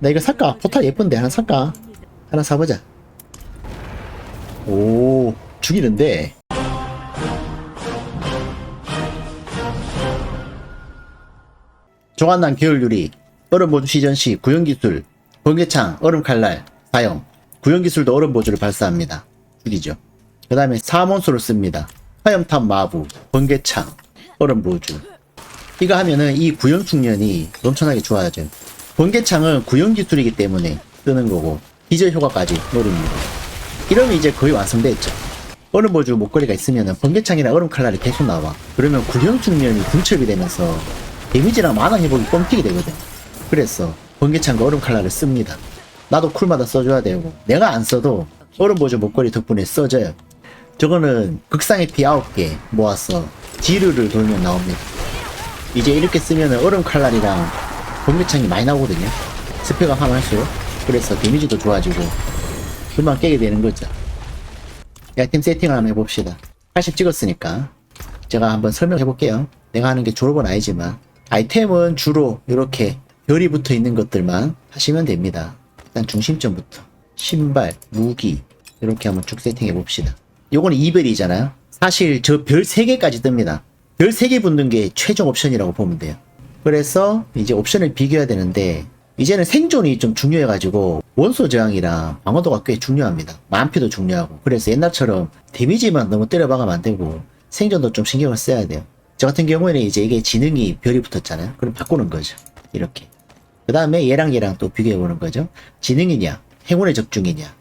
나 이거 살까? 포탈 예쁜데 하나 살까? 하나 사보자. 오, 죽이는데. 조간난 계열유리, 얼음보주 시전시 구형기술, 번개창, 얼음칼날, 사용. 구형기술도 얼음보주를 발사합니다. 죽이죠. 그 다음에 사몬수를 씁니다. 화염탑 마부, 번개창, 얼음보주. 이거 하면은 이 구형충년이 엄청나게 좋아져요. 번개창은 구형기술이기 때문에 쓰는 거고, 기절 효과까지 노립니다. 이러면 이제 거의 완성됐죠. 얼음보주 목걸이가 있으면은 번개창이랑 얼음칼날이 계속 나와. 그러면 구형충년이 중첩이 되면서 데미지랑 만화 회복이 뻥튀기 되거든. 그래서 번개창과 얼음칼날을 씁니다. 나도 쿨마다 써줘야 되고, 내가 안 써도 얼음보주 목걸이 덕분에 써져요. 저거는 극상의 피 9개 모아서 지르를 돌면 나옵니다. 이제 이렇게 쓰면 얼음칼날이랑 번개창이 많이 나오거든요. 스펙업 하면 할수록. 그래서 데미지도 좋아지고 금방 깨게 되는 거죠. 아이템 세팅을 한번 해봅시다. 80 찍었으니까 제가 한번 설명해 볼게요. 내가 하는 게 졸업은 아니지만 아이템은 주로 이렇게 별이 붙어 있는 것들만 하시면 됩니다. 일단 중심점부터 신발, 무기 이렇게 한번 쭉 세팅해 봅시다. 요거는 2별이잖아요. 사실 저 별 3개까지 뜹니다. 별 3개 붙는 게 최종 옵션이라고 보면 돼요. 그래서 이제 옵션을 비교해야 되는데 이제는 생존이 좀 중요해가지고 원소 저항이랑 방어도가 꽤 중요합니다. 만피도 중요하고. 그래서 옛날처럼 데미지만 너무 때려박으면 안 되고 생존도 좀 신경을 써야 돼요. 저 같은 경우에는 이제 이게 지능이 별이 붙었잖아요. 그럼 바꾸는 거죠. 이렇게. 그 다음에 얘랑 또 비교해보는 거죠. 지능이냐, 행운의 적중이냐.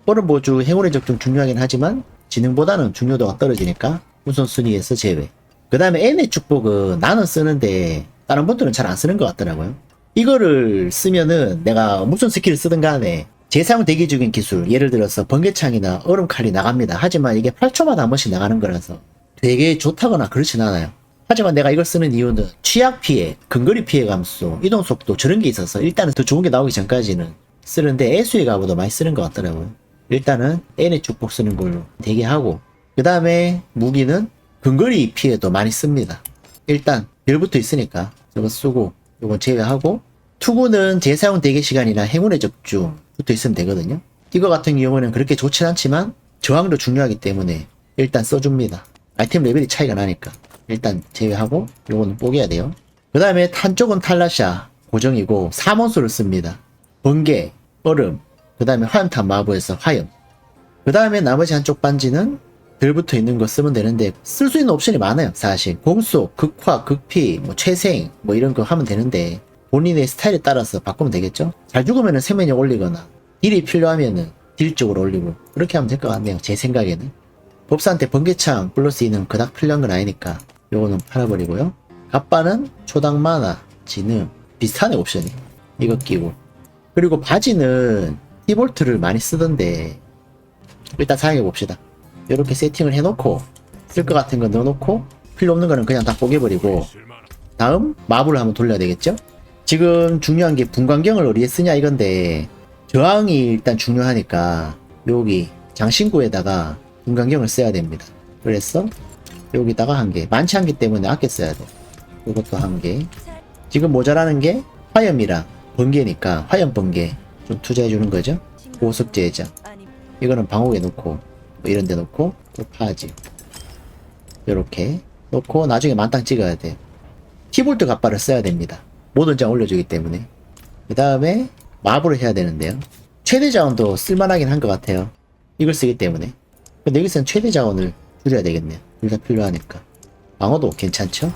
얼음보주 행운의 적중 중요하긴 하지만 지능보다는 중요도가 떨어지니까 우선순위에서 제외. 그 다음에 N의 축복은 나는 쓰는데 다른 분들은 잘 안 쓰는 것 같더라고요. 이거를 쓰면은 내가 무슨 스킬을 쓰든 간에 재사용 대기 중인 기술, 예를 들어서 번개창이나 얼음칼이 나갑니다. 하지만 이게 8초마다 한 번씩 나가는 거라서 되게 좋다거나 그렇진 않아요. 하지만 내가 이걸 쓰는 이유는 취약 피해, 근거리 피해 감소, 이동 속도 저런 게 있어서 일단은 더 좋은 게 나오기 전까지는 쓰는데 애수의 가보도 많이 쓰는 것 같더라고요. 일단은 N의 축복 쓰는 걸로 대기하고, 그 다음에 무기는 근거리 피해도 많이 씁니다. 일단 별부터 있으니까 저거 쓰고 요건 제외하고, 투구는 재사용 대기 시간이나 행운의 적중 붙어 있으면 되거든요. 이거 같은 경우는 그렇게 좋진 않지만 저항도 중요하기 때문에 일단 써줍니다. 아이템 레벨이 차이가 나니까 일단 제외하고 요거는 뽀개야 돼요. 그 다음에 탄 쪽은 탈라샤 고정이고 사몬수를 씁니다. 번개, 얼음, 그 다음에 화염탄 마부에서 화염. 그 다음에 나머지 한쪽 반지는 별 붙어 있는 거 쓰면 되는데 쓸 수 있는 옵션이 많아요. 사실 공속, 극화, 극피, 뭐 최생 뭐 이런 거 하면 되는데 본인의 스타일에 따라서 바꾸면 되겠죠. 잘 죽으면은 세면역 올리거나 딜이 필요하면은 딜 쪽으로 올리고 그렇게 하면 될 것 같네요. 제 생각에는. 법사한테 번개창 플러스 2는 그닥 필요한 건 아니니까 요거는 팔아버리고요. 갑바는 초당 마나, 지능 비슷하네 옵션이. 이거 끼고, 그리고 바지는 티볼트를 많이 쓰던데 일단 사용해 봅시다. 이렇게 세팅을 해놓고 쓸 것 같은 거 넣어놓고 필요 없는 거는 그냥 다 뽀개버리고 다음 마블을 한번 돌려야 되겠죠. 지금 중요한 게 분광경을 어디에 쓰냐 이건데 저항이 일단 중요하니까 여기 장신구에다가 분광경을 써야 됩니다. 그래서 여기다가 한 개, 많지 않기 때문에 아껴 써야 돼. 이것도 한 개. 지금 모자라는 게 화염이랑 번개니까 화염 번개 좀 투자해 주는 거죠. 보습 제작 이거는 방옥에 놓고 뭐 이런 데 놓고 또 파지 요렇게 놓고 나중에 만땅 찍어야 돼요. 티볼트 갑바를 써야 됩니다. 모든 장 올려주기 때문에. 그 다음에 마블을 해야 되는데요. 최대 자원도 쓸만하긴 한 것 같아요. 이걸 쓰기 때문에. 근데 여기서는 최대 자원을 줄여야 되겠네요. 둘 다 필요하니까. 방어도 괜찮죠?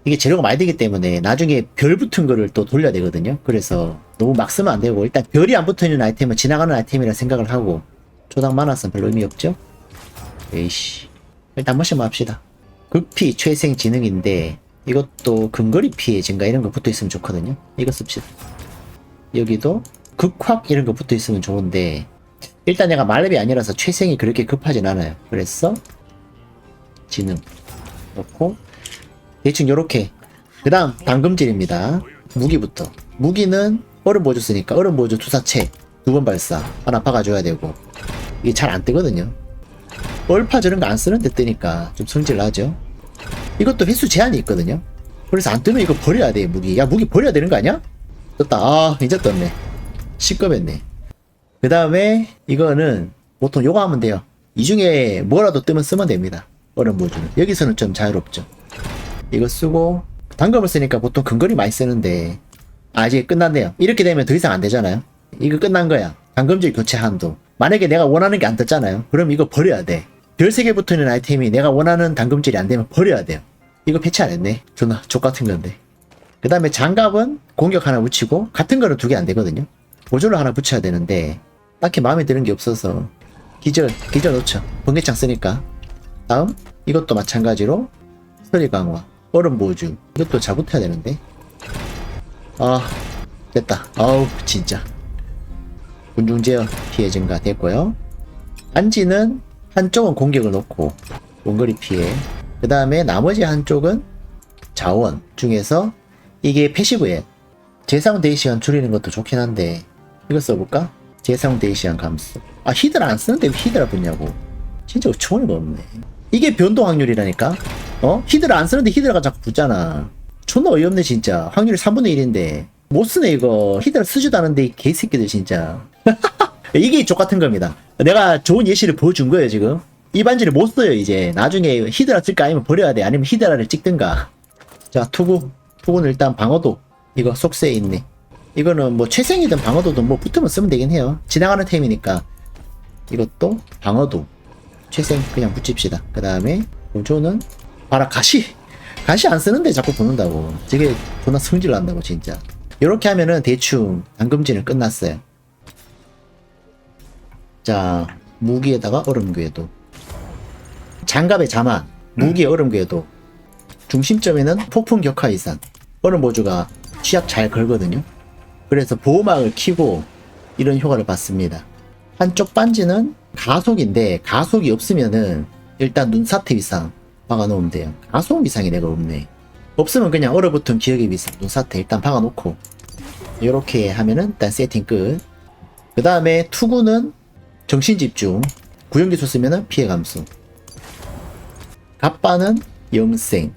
이게 재료가 많이 되기 때문에 나중에 별 붙은 거를 또 돌려야 되거든요. 그래서 너무 막 쓰면 안 되고 일단 별이 안 붙어 있는 아이템은 지나가는 아이템이라 생각을 하고 초당 많았으면 별로 의미 없죠? 에이씨. 일단 한 번씩만 합시다. 극피 최생 지능인데 이것도 근거리 피해 증가 이런 거 붙어 있으면 좋거든요. 이거 씁시다. 여기도 극확 이런 거 붙어 있으면 좋은데 일단 내가 말렙이 아니라서 최생이 그렇게 급하진 않아요. 그래서 지능 넣고 대충 요렇게. 그 다음 당금질입니다. 무기부터. 무기는 얼음보조 쓰니까 얼음보조 투사체 2번 발사 하나 박아줘야 되고 이게 잘 안 뜨거든요. 얼파 저런 거 안 쓰는데 뜨니까 좀 성질 나죠. 이것도 횟수 제한이 있거든요. 그래서 안 뜨면 이거 버려야 돼. 무기. 야 무기 버려야 되는 거 아니야? 떴다. 아 이제 떴네. C급했네. 그 다음에 이거는 보통 요거 하면 돼요. 이 중에 뭐라도 뜨면 쓰면 됩니다. 얼음 보주는. 여기서는 좀 자유롭죠. 이거 쓰고 단검을 쓰니까 보통 근거리 많이 쓰는데 이제 끝났네요. 이렇게 되면 더 이상 안 되잖아요. 이거 끝난 거야. 단검질 교체 한도. 만약에 내가 원하는 게 안 떴잖아요. 그럼 이거 버려야 돼. 별 3개 붙어있는 아이템이 내가 원하는 단검질이 안 되면 버려야 돼요. 이거 패치 안 했네. 존나 족같은 건데. 그 다음에 장갑은 공격 하나 붙이고 같은 거는 2개 안 되거든요. 보조를 하나 붙여야 되는데 딱히 마음에 드는 게 없어서 기절 놓죠. 번개창 쓰니까. 다음 이것도 마찬가지로 서리 강화, 얼음 보주. 이것도 잘 붙어야 되는데. 됐다. 아우 진짜. 군중 제어 피해 증가 됐고요. 안지는 한쪽은 공격을 놓고 원거리 피해. 그 다음에 나머지 한쪽은 자원 중에서 이게 패시브에 재사용 데이 시간 줄이는 것도 좋긴 한데 이거 써볼까? 재사용 데이 시간 감소. 히드라 안 쓰는데 왜 히드라 붙냐고. 진짜 어처구니가 없네. 이게 변동 확률이라니까. 히드라 안 쓰는데 히드라가 자꾸 붙잖아. 존나 어이없네 진짜. 확률이 3분의 1인데 못 쓰네 이거. 히드라 쓰지도 않은데 이 개새끼들 진짜. 이게 족같은 겁니다. 내가 좋은 예시를 보여준 거예요 지금. 이 반지를 못 써요 이제. 나중에 히드라 쓸까 아니면 버려야 돼. 아니면 히드라를 찍든가. 자 투구는 일단 방어도. 이거 속세에 있네. 이거는 뭐 최생이든 방어도든 뭐 붙으면 쓰면 되긴 해요. 지나가는 템이니까. 이것도 방어도 최생 그냥 붙입시다. 그 다음에 보조는 봐라 가시 안 쓰는데 자꾸 붙는다고. 저게 존나 성질 난다고 진짜. 이렇게 하면은 대충 단검질은 끝났어요. 자 무기에다가 얼음궤도, 장갑의 자만, 무기의 얼음궤도, 중심점에는 폭풍 격화 이산. 얼음 보조가 취약 잘 걸거든요. 그래서 보호막을 키고 이런 효과를 받습니다. 한쪽 반지는 가속인데 가속이 없으면은 일단 눈사태 위상 박아놓으면 돼요. 가속 위상이 내가 없네. 없으면 그냥 얼어붙은 기억의 위상 눈사태 일단 박아놓고 이렇게 하면은 일단 세팅 끝. 그 다음에 투구는 정신집중, 구형기술 쓰면은 피해 감소. 갑바는 영생.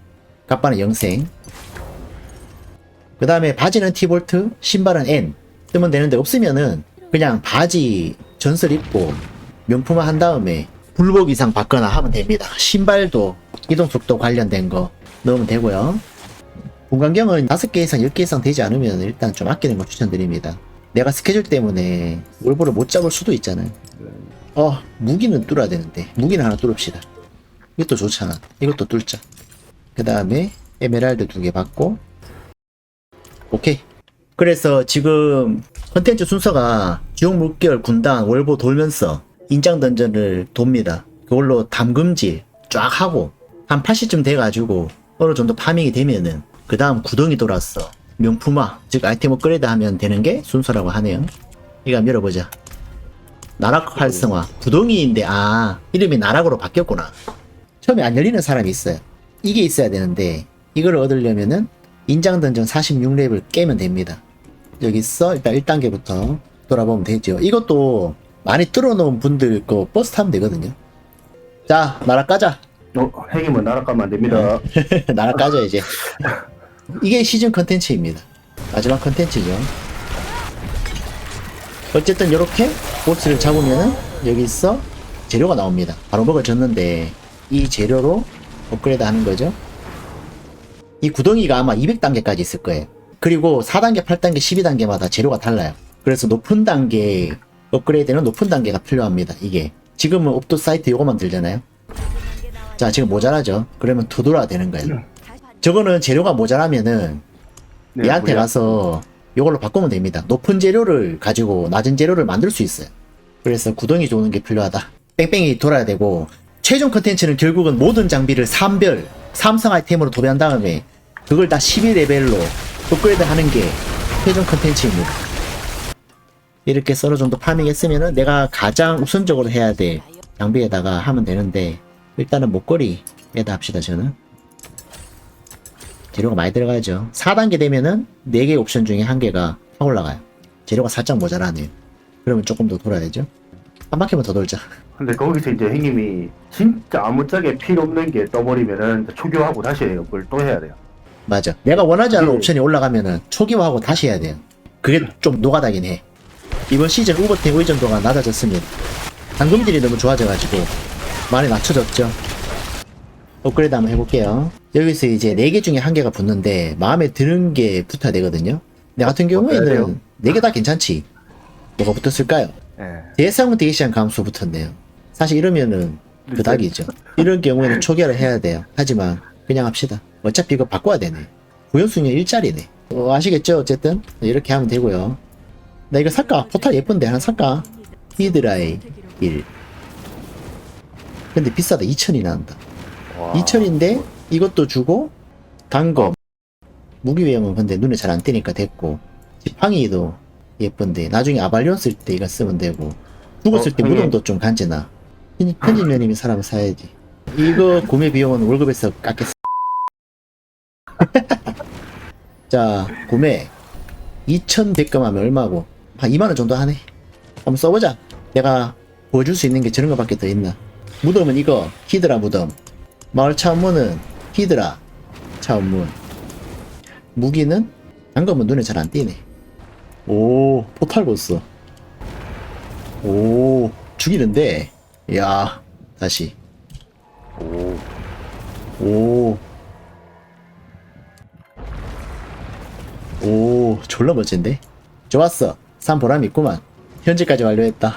그 다음에 바지는 T볼트, 신발은 N 쓰면 되는데 없으면은 그냥 바지 전설 입고 명품화 한 다음에 불복 이상 받거나 하면 됩니다. 신발도 이동속도 관련된 거 넣으면 되고요. 분광경은 5개 이상 10개 이상 되지 않으면 일단 좀 아끼는 거 추천드립니다. 내가 스케줄 때문에 월보를 못 잡을 수도 있잖아요. 무기는 뚫어야 되는데 무기는 하나 뚫읍시다. 이것도 좋잖아. 이것도 뚫자. 그 다음에 에메랄드 2개 받고 오케이. 그래서 지금 컨텐츠 순서가 지옥 물결 군단 월보 돌면서 인장 던전을 돕니다. 그걸로 담금질 쫙 하고 한 80쯤 돼가지고 어느 정도 파밍이 되면은 그 다음 구덩이 돌아서 명품화 즉 아이템 업그레이드 하면 되는 게 순서라고 하네요. 이거 한번 열어보자. 나락 활성화 구덩이인데 이름이 나락으로 바뀌었구나. 처음에 안 열리는 사람이 있어요. 이게 있어야 되는데 이걸 얻으려면은 인장 던전 46렙을 깨면 됩니다. 여기서 일단 1단계부터 돌아보면 되죠. 이것도 많이 뚫어놓은 분들 거 버스 타면 되거든요. 자 나락 가자. 행님은 나락 가면 안 됩니다. 나락 가자 이제. 이게 시즌 컨텐츠입니다. 마지막 컨텐츠죠. 어쨌든 이렇게 보스를 잡으면은 여기서 재료가 나옵니다. 바로 먹어졌는데 이 재료로 업그레이드 하는 거죠. 이 구덩이가 아마 200단계까지 있을 거예요. 그리고 4단계, 8단계, 12단계마다 재료가 달라요. 그래서 높은 단계 업그레이드는 높은 단계가 필요합니다. 이게 지금은 옵도 사이트 요거만 들잖아요. 자 지금 모자라죠. 그러면 더 돌아야 되는 거예요. 저거는 재료가 모자라면은 얘한테 가서 요걸로 바꾸면 됩니다. 높은 재료를 가지고 낮은 재료를 만들 수 있어요. 그래서 구덩이 도는 게 필요하다. 뺑뺑이 돌아야 되고 최종 컨텐츠는 결국은 모든 장비를 3별 3성 아이템으로 도배한 다음에 그걸 다 12레벨로 업그레이드 하는 게 최종 컨텐츠입니다. 이렇게 서로 정도 파밍했으면은 내가 가장 우선적으로 해야 될 장비에다가 하면 되는데 일단은 목걸이에다 합시다. 저는 재료가 많이 들어가죠. 4단계 되면은 4개 옵션 중에 1개가 확 올라가요. 재료가 살짝 모자라네요. 그러면 조금 더 돌아야죠. 한 바퀴만 더 돌자. 근데 거기서 이제 형님이 진짜 아무짝에 필요 없는 게 떠버리면은 초기화하고 다시 해요. 그걸 또 해야 돼요. 맞아. 내가 원하지 않는 옵션이 올라가면은 초기화하고 다시 해야 돼요. 그게 좀 노가다긴 해. 이번 시즌 우버템 의존도가 낮아졌습니다. 당금질이 너무 좋아져가지고 많이 낮춰졌죠. 업그레이드 한번 해볼게요. 여기서 이제 4개 중에 1개가 붙는데 마음에 드는 게 붙어야 되거든요. 내 같은 경우에는 4개 다 괜찮지. 뭐가 붙었을까요? 예. 대상 대시한 감소 붙었네요. 사실 이러면은 그닥이죠. 이런 경우에는 초기화를 해야 돼요. 하지만 그냥 합시다. 어차피 이거 바꿔야 되네. 구현수는 1짜리네. 아시겠죠? 어쨌든 이렇게 하면 되고요. 나 이거 살까? 포탈 예쁜데 하나 살까? 히드라의 1. 근데 비싸다. 2,000이 나온다. 와. 2,000인데 이것도 주고 단검 무기외형은 근데 눈에 잘 안 띄니까 됐고 지팡이도 예쁜데 나중에 아발리온 쓸 때 이거 쓰면 되고 죽었을 때 형님. 무덤도 좀 간지나. 편집면님이 사람을 사야지. 이거 구매 비용은 월급에서 깎겠어. 자, 구매 2,100금 하면 얼마고? 한 2만원 정도 하네. 한번 써보자. 내가 보여줄 수 있는 게 저런 거밖에 더 있나. 무덤은 이거 히드라 무덤, 마을 차원문은 히드라 차원문, 무기는 단검은 눈에 잘 안 띄네. 오, 포탈 보스. 오, 죽이는데. 야, 다시. 오. 오. 오, 졸라 멋진데? 좋았어. 산 보람 있구만. 현재까지 완료했다.